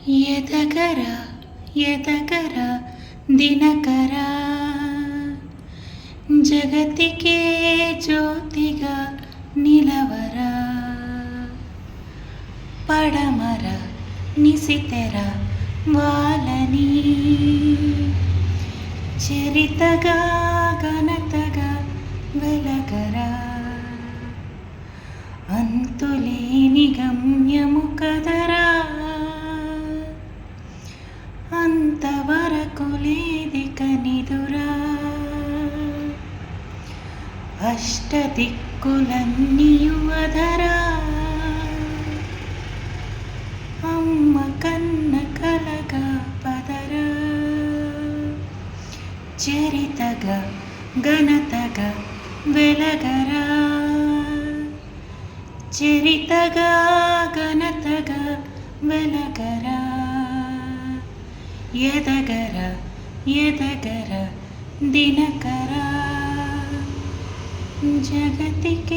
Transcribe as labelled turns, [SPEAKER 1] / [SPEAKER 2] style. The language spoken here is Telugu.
[SPEAKER 1] ఎదగర ఎదగర దినకర జగతికే జ్యోతిగా నిలవరా పడమర నిశితెర వాలని చరితగా ఘనతగా వెలగరా అంతులేని గమ్యము కదరా అంతవరకు లేదిక నిదురా అష్టదిక్కులన్నీయు అధరా అమ్మ కన్న కలగా పదరా చరితగా ఘనతగా వెలగరా చరితగా ఘనతగా వెలగరా ఎదగర ఎదగర దినకర జగతికే